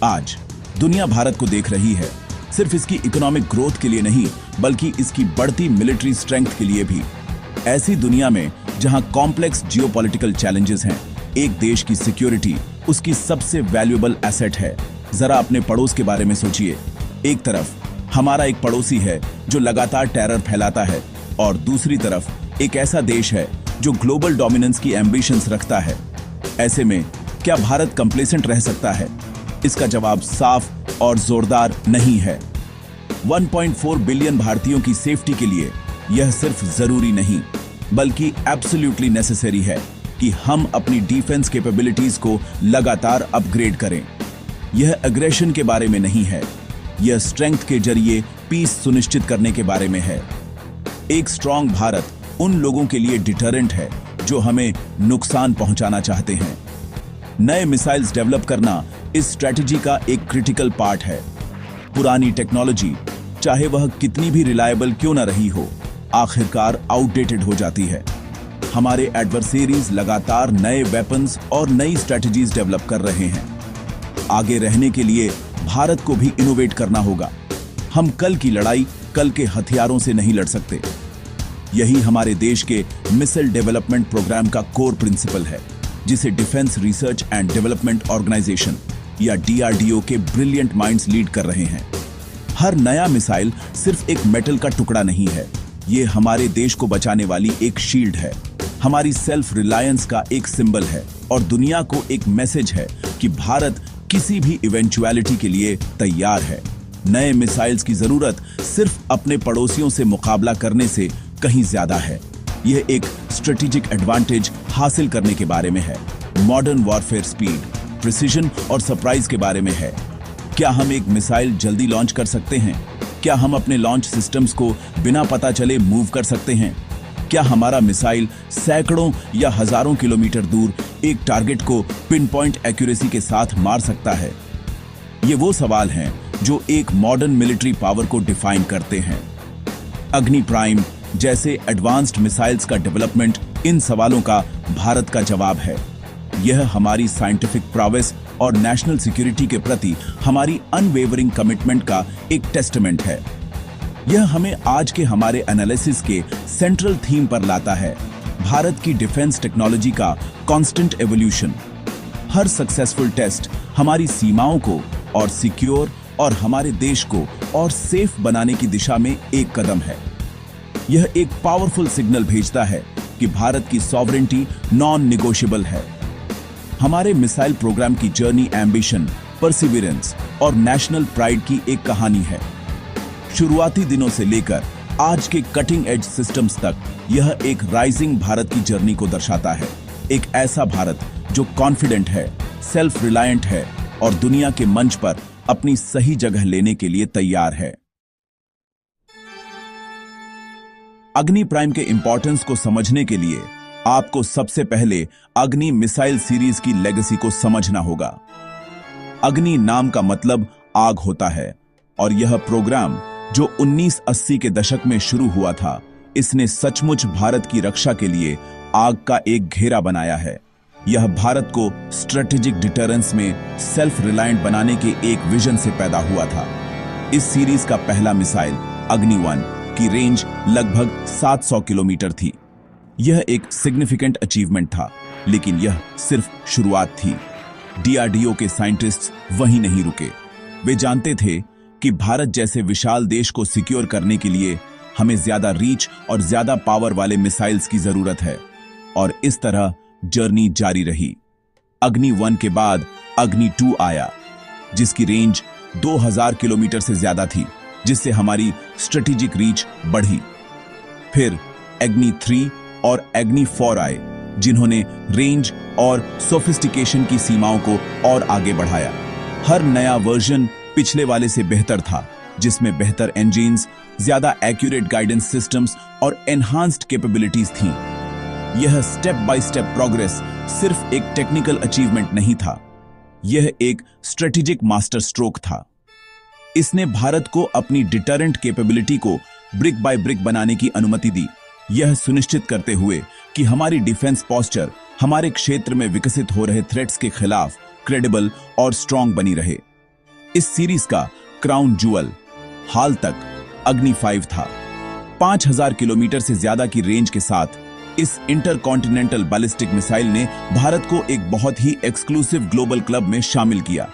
आज दुनिया भारत को देख रही है, सिर्फ इसकी इकोनॉमिक ग्रोथ के लिए नहीं बल्कि इसकी बढ़ती मिलिट्री स्ट्रेंथ के लिए भी। ऐसी दुनिया में जहां कॉम्प्लेक्स जियोपॉलिटिकल चैलेंजेस हैं, एक देश की सिक्योरिटी उसकी सबसे वैल्यूएबल एसेट है। जरा अपने पड़ोस के बारे में सोचिए। एक तरफ हमारा एक पड़ोसी है जो लगातार टेरर फैलाता है और दूसरी तरफ एक ऐसा देश है जो ग्लोबल डोमिनेंस की एम्बिशंस रखता है। ऐसे में क्या भारत कंप्लेसेंट रह सकता है? इसका जवाब साफ और जोरदार नहीं है। 1.4 बिलियन भारतीयों की सेफ्टी के लिए यह सिर्फ जरूरी नहीं बल्कि एब्सोल्युटली नेसेसरी है कि हम अपनी डिफेंस कैपेबिलिटीज को लगातार अपग्रेड करें। यह एग्रेशन के बारे में नहीं है, यह स्ट्रेंथ के जरिए पीस सुनिश्चित करने के बारे में है। एक स्ट्रांग भारत उन लोगों के लिए डिटरेंट है जो हमें नुकसान पहुंचाना चाहते हैं। नए मिसाइल्स डेवलप करना इस स्ट्रेटजी का एक क्रिटिकल पार्ट है। पुरानी टेक्नोलॉजी, चाहे वह कितनी भी रिलायबल क्यों न रही हो, आखिरकार आउटडेटेड हो जाती है। हमारे एडवर्सेरीज लगातार नए वेपन्स और नई स्ट्रेटजीज डेवलप कर रहे हैं। आगे रहने के लिए भारत को भी इनोवेट करना होगा। हम कल की लड़ाई कल के हथियारों से नहीं लड़ सकते। यही हमारे देश के मिसाइल डेवलपमेंट प्रोग्राम का कोर प्रिंसिपल है, जिसे defence research and development organisation या DRDO के ब्रिलियंट माइंड्स लीड कर रहे हैं। हर नया मिसाइल सिर्फ एक मेटल का टुकड़ा नहीं है, ये हमारे देश को बचाने वाली एक शील्ड है, हमारी सेल्फ रिलायंस का एक सिंबल है और दुनिया को एक मैसेज है कि भारत किसी भी इवेंचुअलिटी के लिए तैयार है। नए मिसाइल्स की जरूरत सिर्फ अपने पड़ोसियों से मुकाबला करने से कहीं ज्यादा है। यह एक स्ट्रेटेजिक एडवांटेज हासिल करने के बारे में है। मॉडर्न वॉरफेयर स्पीड, प्रिसीजन और सरप्राइज के बारे में है। क्या हम एक मिसाइल जल्दी लॉन्च कर सकते हैं? क्या हम अपने लॉन्च सिस्टम्स को बिना पता चले मूव कर सकते हैं? क्या हमारा मिसाइल सैकड़ों या हजारों किलोमीटर दूर एक टारगेट को पिन पॉइंट एक्यूरेसी के साथ मार सकता है? ये वो सवाल हैं जो एक मॉडर्न मिलिट्री पावर को डिफाइन करते हैं। अग्नि प्राइम जैसे एडवांस्ड मिसाइल्स का डेवलपमेंट इन सवालों का भारत का जवाब है। यह हमारी साइंटिफिक प्रोग्रेस और नेशनल सिक्योरिटी के प्रति हमारी अनवेवरिंग कमिटमेंट का एक टेस्टमेंट है। यह हमें आज के हमारे एनालिसिस के सेंट्रल थीम पर लाता है, भारत की डिफेंस टेक्नोलॉजी का कांस्टेंट एवोल्यूशन। हर सक्सेसफुल टेस्ट हमारी सीमाओं को और सिक्योर और हमारे देश को और सेफ बनाने की दिशा में एक कदम है। यह एक पावरफुल सिग्नल भेजता है कि भारत की सॉवरेंटी नॉन निगोशिएबल है। हमारे मिसाइल प्रोग्राम की जर्नी एम्बिशन, परसिविरेंस और नेशनल प्राइड की एक कहानी है। शुरुआती दिनों से लेकर आज के कटिंग एज सिस्टम्स तक यह एक राइजिंग भारत की जर्नी को दर्शाता है। एक ऐसा भारत जो कॉन्फिडेंट है, सेल्फ रिलायंट है और दुनिया के मंच पर अपनी सही जगह लेने के लिए तैयार है। अग्नि प्राइम के इंपॉर्टेंस को समझने के लिए आपको सबसे पहले अग्नि मिसाइल सीरीज की लेगेसी को समझना होगा। अग्नि नाम का मतलब आग होता है और यह प्रोग्राम जो 1980 के दशक में शुरू हुआ था, इसने सचमुच भारत की रक्षा के लिए आग का एक घेरा बनाया है। यह भारत को स्ट्रेटेजिक डिटरेंस में सेल्फ रिलायंट बनाने के एक विजन से पैदा हुआ था। इस सीरीज का पहला मिसाइल अग्नि 1 की रेंज लगभग 700 किलोमीटर थी। यह एक सिग्निफिकेंट अचीवमेंट था, लेकिन यह सिर्फ शुरुआत थी। DRDO के साइंटिस्ट्स वहीं नहीं रुके। वे जानते थे कि भारत जैसे विशाल देश को सिक्योर करने के लिए हमें ज्यादा रीच और ज्यादा पावर वाले मिसाइल्स की जरूरत है, और इस तरह जर्नी जारी रही। अग्नि 1 के बाद अग्नि 2 आया, जिसकी रेंज 2000 किलोमीटर से ज्यादा थी, जिससे हमारी स्ट्रेटेजिक रीच बढ़ी। फिर अग्नि 3 और अग्नि 4 आए, जिन्होंने रेंज और सोफिस्टिकेशन की सीमाओं को और आगे बढ़ाया। हर नया वर्जन पिछले वाले से बेहतर था, जिसमें बेहतर इंजन्स, ज्यादा एक्यूरेट गाइडेंस सिस्टम्स और एनहांस्ड कैपेबिलिटीज थीं। यह स्टेप बाय स्टेप प्रोग्रेस सिर्फ एक टेक्निकल अचीवमेंट नहीं था, यह एक स्ट्रेटेजिक मास्टर स्ट्रोक था। इसने भारत को अपनी डिटरेंट कैपेबिलिटी को ब्रिक बाय ब्रिक बनाने की अनुमति दी, यह सुनिश्चित करते हुए कि हमारी डिफेंस पोस्चर हमारे क्षेत्र में विकसित हो रहे थ्रेट्स के खिलाफ क्रेडिबल और स्ट्रांग बनी रहे। इस सीरीज का क्राउन जूअल हाल तक अग्नि 5 था। 5000 किलोमीटर से ज्यादा की रेंज के साथ इस इंटरकॉन्टिनेंटल बैलिस्टिक मिसाइल ने भारत को एक बहुत ही एक्सक्लूसिव ग्लोबल क्लब में शामिल किया।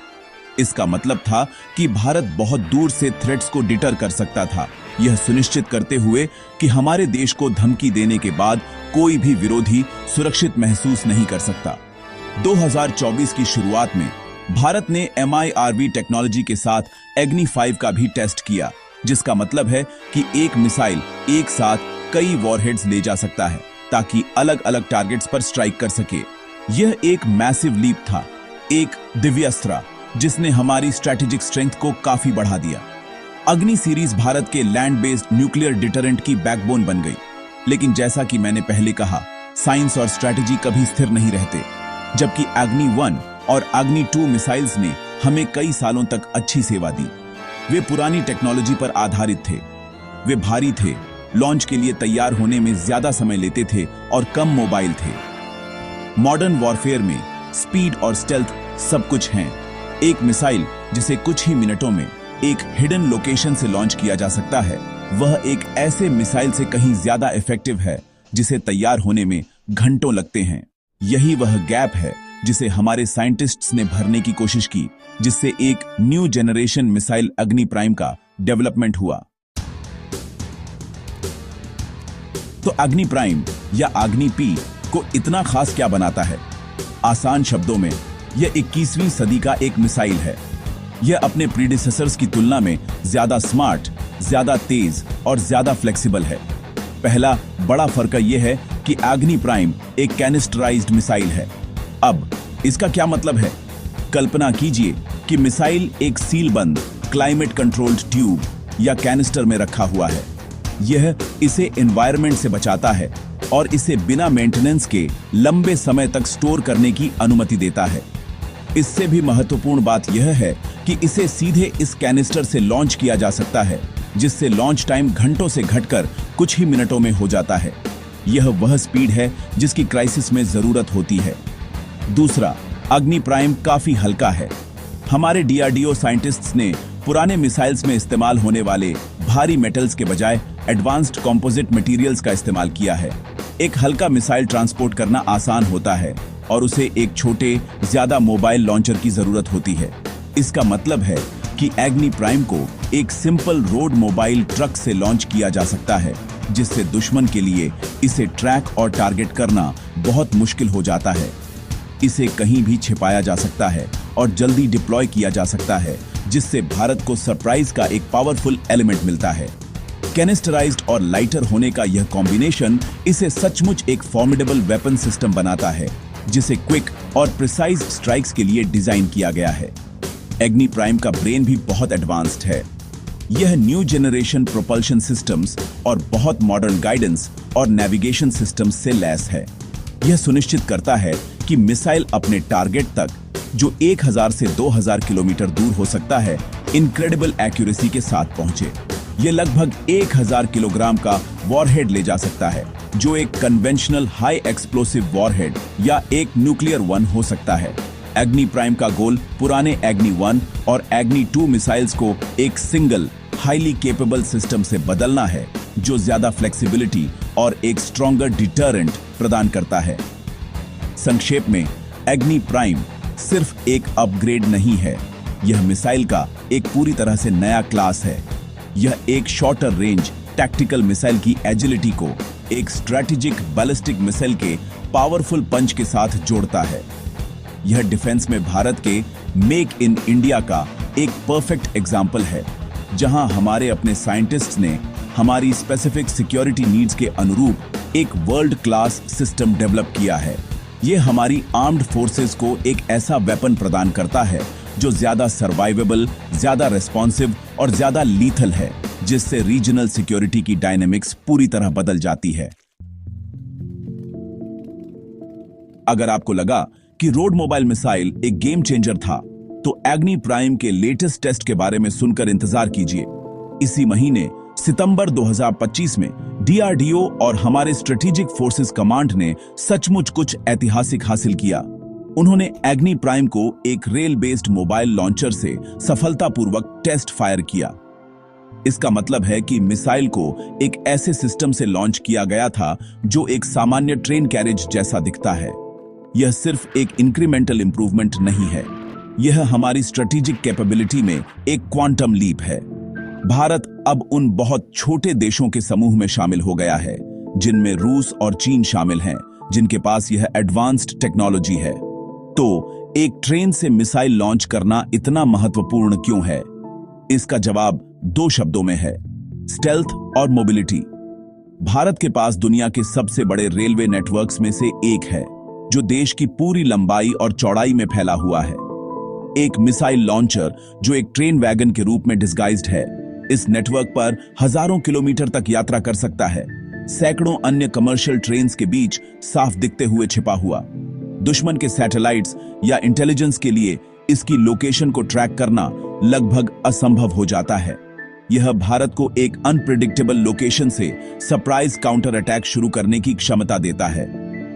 इसका मतलब था कि भारत बहुत दूर से थ्रेट्स को डिटर कर सकता था, यह सुनिश्चित करते हुए कि हमारे देश को धमकी देने के बाद कोई भी विरोधी सुरक्षित महसूस नहीं कर सकता। 2024 की शुरुआत में भारत ने MIRV टेक्नोलॉजी के साथ अग्नि 5 का भी टेस्ट किया, जिसका मतलब है कि एक मिसाइल एक साथ कई वॉरहेड्स ले जा सकता है ताकि अलग अलग टारगेट्स पर स्ट्राइक कर सके। यह एक मैसिव लीप था, एक दिव्यास्त्र जिसने हमारी स्ट्रैटेजिक स्ट्रेंथ को काफी बढ़ा दिया। अग्नि सीरीज भारत के लैंड बेस्ड न्यूक्लियर डिटरेंट की बैकबोन बन गई। लेकिन जैसा कि मैंने पहले कहा, साइंस और स्ट्रैटेजी कभी स्थिर नहीं रहते। जबकि अग्नि 1 और अग्नि 2 मिसाइल्स ने हमें कई सालों तक अच्छी सेवा दी। वे पुरानी टेक्नोलॉजी पर आधारित थे, वे भारी थे, लॉन्च के लिए तैयार होने में ज्यादा समय लेते थे और कम मोबाइल थे। मॉडर्न वॉरफेयर में स्पीड और स्टेल्थ सब कुछ हैं। एक मिसाइल जिसे कुछ ही मिनटों में एक हिडन लोकेशन से लॉन्च किया जा सकता है, वह एक ऐसे मिसाइल से कहीं ज्यादा इफेक्टिव है जिसे तैयार होने में घंटों लगते हैं। यही वह गैप है जिसे हमारे साइंटिस्ट्स ने भरने की कोशिश की, जिससे एक न्यू जनरेशन मिसाइल अग्नि प्राइम का डेवलपमेंट हुआ। तो अग्नि प्राइम या अग्नि पी को इतना खास क्या बनाता है? आसान शब्दों में, यह 21वीं सदी का एक मिसाइल है। यह अपने प्रीडिसेसर्स की तुलना में ज्यादा स्मार्ट, ज्यादा तेज और ज्यादा फ्लेक्सिबल है। पहला बड़ा फर्क यह है कि अग्नि प्राइम एक कैनिस्टराइज्ड मिसाइल है। अब इसका क्या मतलब है? कल्पना कीजिए कि मिसाइल एक सील बंद क्लाइमेट कंट्रोल्ड ट्यूब या कैनिस्टर में रखा हुआ है। यह इसे एनवायरनमेंट से बचाता है और इसे बिना मेंटेनेंस के लंबे समय तक स्टोर करने की अनुमति देता है। इससे भी महत्वपूर्ण बात यह है कि इसे सीधे इस कैनिस्टर से लॉन्च किया जा सकता है, जिससे लॉन्च टाइम घंटों से घटकर कुछ ही मिनटों में हो जाता है। यह वह स्पीड है जिसकी क्राइसिस में जरूरत होती है। दूसरा, अग्नि प्राइम काफी हल्का है। हमारे DRDO साइंटिस्ट्स ने पुराने मिसाइल्स में इस्तेमाल होने वाले भारी मेटल्स के बजाय एडवांस्ड कंपोजिट मटेरियल्स का इस्तेमाल किया है। एक हल्का मिसाइल ट्रांसपोर्ट करना आसान होता है और उसे एक छोटे, ज्यादा मोबाइल लॉन्चर की जरूरत होती है। इसका मतलब है कि अग्नि प्राइम को एक सिंपल रोड मोबाइल ट्रक से लॉन्च किया जा सकता है, जिससे दुश्मन के लिए इसे ट्रैक और टारगेट करना बहुत मुश्किल हो जाता है। इसे कहीं भी छिपाया जा सकता है और जल्दी डिप्लॉय किया जा सकता है, जिससे भारत को सरप्राइज का एक पावरफुल एलिमेंट मिलता है। कैनिस्टराइज्ड और लाइटर होने का यह कॉम्बिनेशन इसे सचमुच एक फॉर्मिडेबल वेपन सिस्टम बनाता है, जिसे क्विक और प्रिसाइज स्ट्राइक्स के लिए डिजाइन किया गया है। अग्नि प्राइम का ब्रेन भी बहुत एडवांस्ड है। यह न्यू जनरेशन प्रोपल्शन सिस्टम्स और बहुत मॉडर्न गाइडेंस और नेविगेशन सिस्टम्स से लैस है। यह सुनिश्चित करता है कि मिसाइल अपने टारगेट तक, जो 1000 से 2000 किलोमीटर दूर हो सकता है, इनक्रेडिबल एक्यूरेसी के साथ पहुंचे। यह लगभग 1000 किलोग्राम का वॉरहेड ले जा सकता है, जो एक कन्वेंशनल हाई एक्सप्लोसिव वॉरहेड या एक न्यूक्लियर वन हो सकता है। अग्नि प्राइम का गोल पुराने अग्नि 1 और अग्नि 2 मिसाइल्स को एक सिंगल हाईली केपेबल सिस्टम से बदलना है, जो ज्यादा फ्लेक्सिबिलिटी और एक स्ट्रॉन्गर डिटरेंट प्रदान करता है। संक्षेप में, अग्नि प्राइम सिर्फ एक अपग्रेड नहीं है, यह मिसाइल का एक पूरी तरह से नया क्लास है। यह एक शॉर्टर रेंज टैक्टिकल मिसाइल की एजिलिटी को एक स्ट्रैटेजिक बैलिस्टिक मिसाइल के पावरफुल पंच के साथ जोड़ता है। यह डिफेंस में भारत के मेक इन इंडिया का एक परफेक्ट एग्जाम्पल है, जहां हमारे अपने साइंटिस्ट्स ने हमारी स्पेसिफिक सिक्योरिटी नीड्स के अनुरूप एक वर्ल्ड क्लास सिस्टम डेवलप किया है। यह हमारी आर्म्ड फोर्सेस को एक ऐसा वेपन प्रदान करता है जो ज्यादा सर्वाइवेबल, ज्यादा रेस्पॉन्सिव और ज्यादा लीथल है, जिससे रीजनल सिक्योरिटी की डायनेमिक्स पूरी तरह बदल जाती है। अगर आपको लगा कि रोड मोबाइल मिसाइल एक गेम चेंजर था, तो अग्नि प्राइम के लेटेस्ट टेस्ट के बारे में सुनकर इंतजार कीजिए। इसी महीने सितंबर 2025 में DRDO और हमारे स्ट्रेटेजिक फोर्सेस कमांड ने सचमुच कुछ ऐतिहासिक हासिल किया। उन्होंने एग्नि प्राइम को एक रेल बेस्ड मोबाइल लॉन्चर से सफलतापूर्वक टेस्ट फायर किया। इसका मतलब है कि मिसाइल को एक ऐसे सिस्टम से लॉन्च किया गया था जो एक सामान्य ट्रेन कैरेज जैसा दिखता है। यह सिर्फ एक इंक्रीमेंटल इंप्रूवमेंट नहीं है, यह हमारी स्ट्रेटेजिक कैपेबिलिटी में एक क्वांटम लीप है। भारत अब उन बहुत छोटे देशों के समूह में शामिल हो गया है जिनमें रूस और चीन शामिल हैं, जिनके पास यह एडवांस्ड टेक्नोलॉजी है। तो एक ट्रेन से मिसाइल लॉन्च करना इतना महत्वपूर्ण क्यों है? इसका जवाब दो शब्दों में है, स्टेल्थ और मोबिलिटी। भारत के पास दुनिया के सबसे बड़े रेलवे नेटवर्क्स में से एक है जो देश की पूरी लंबाई और चौड़ाई में फैला हुआ है। एक मिसाइल लॉन्चर जो एक ट्रेन वैगन के रूप में डिस्गाइज्ड है, इस नेटवर्क पर हजारों किलोमीटर तक यात्रा कर सकता है, सैकड़ों अन्य कमर्शियल ट्रेन्स के बीच साफ दिखते हुए छिपा हुआ। दुश्मन के सैटेलाइट्स या इंटेलिजेंस के लिए इसकी लोकेशन को ट्रैक करना लगभग असंभव हो जाता है। यह भारत को एक अनप्रेडिक्टेबल लोकेशन से सरप्राइज काउंटर अटैक शुरू करने की क्षमता देता है,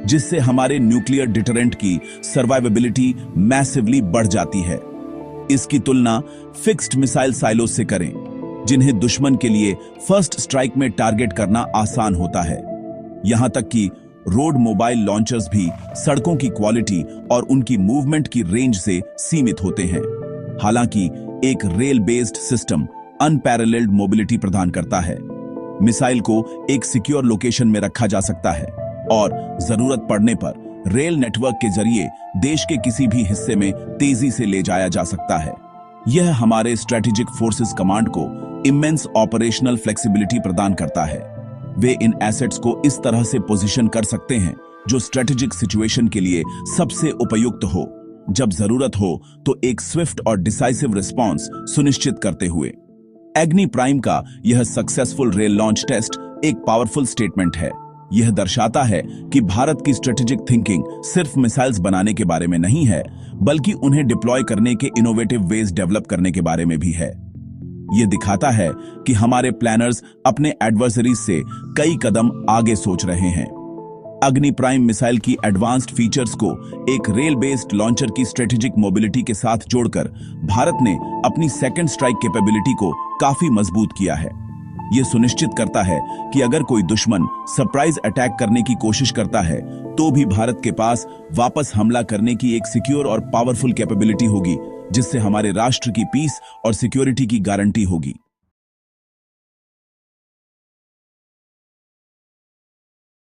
जिससे हमारे न्यूक्लियर डिटरेंट की सर्वाइवेबिलिटी मैसिवली बढ़ जाती है। इसकी तुलना फिक्स्ड मिसाइल साइलोज से करें, जिन्हें दुश्मन के लिए फर्स्ट स्ट्राइक में टारगेट करना आसान होता है। यहां तक कि रोड मोबाइल लॉन्चर्स भी सड़कों की क्वालिटी और उनकी मूवमेंट की रेंज से सीमित होते हैं। हालांकि एक rail based system unparalleled mobility प्रदान करता है। मिसाइल को एक सिक्योर लोकेशन में रखा जा सकता है और जरूरत पड़ने पर रेल नेटवर्क के जरिए देश के किसी भी हिस्से में तेजी से ले जाया जा सकता है। यह हमारे स्ट्रेटेजिक फोर्सेस कमांड को इमेंस ऑपरेशनल फ्लेक्सिबिलिटी प्रदान करता है। वे इन एसेट्स को इस तरह से पोजीशन कर सकते हैं जो स्ट्रेटेजिक सिचुएशन के लिए सबसे उपयुक्त हो, जब जरूरत हो तो एक स्विफ्ट और डिसाइसिव रिस्पॉन्स सुनिश्चित करते हुए। एग्नि प्राइम का यह सक्सेसफुल रेल लॉन्च टेस्ट एक पावरफुल स्टेटमेंट है। यह दर्शाता है कि भारत की स्ट्रेटेजिक थिंकिंग सिर्फ मिसाइल्स बनाने के बारे में नहीं है, बल्कि उन्हें डिप्लॉय करने के इनोवेटिव वेज डेवलप करने के बारे में भी है। यह दिखाता है कि हमारे प्लानर्स अपने एडवर्सरीज से कई कदम आगे सोच रहे हैं। अग्नि प्राइम मिसाइल की एडवांस्ड फीचर्स को एक रेल बेस्ड लॉन्चर की स्ट्रेटेजिक मोबिलिटी के साथ जोड़कर भारत ने अपनी सेकंड स्ट्राइक कैपेबिलिटी को काफी मजबूत किया है। यह सुनिश्चित करता है कि अगर कोई दुश्मन सरप्राइज अटैक करने की कोशिश करता है तो भी भारत के पास वापस हमला करने की एक सिक्योर और पावरफुल कैपेबिलिटी होगी, जिससे हमारे राष्ट्र की पीस और सिक्योरिटी की गारंटी होगी।